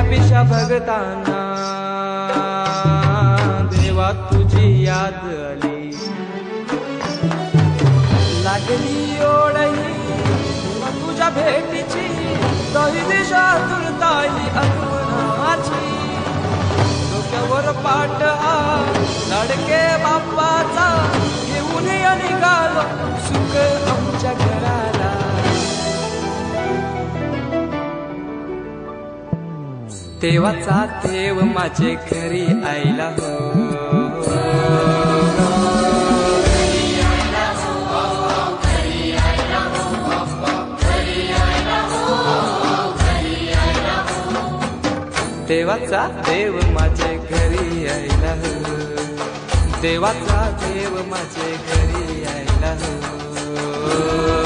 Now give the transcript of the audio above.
पिशा भगताना देवा तुझी याद आली, लागली ओढही तुझ्या भेटीची, दही दिशा तुरताई आगमनाची, डोक्यावर पाट हा लाडके बाप्पाचा, घेऊन निघालो सुख आमच्या घराला। देवाचा देव माझे घरी आईला हो, देवाचा देव माझे घरी आईला हो, देवाचा देव माझे घरी आईला हो।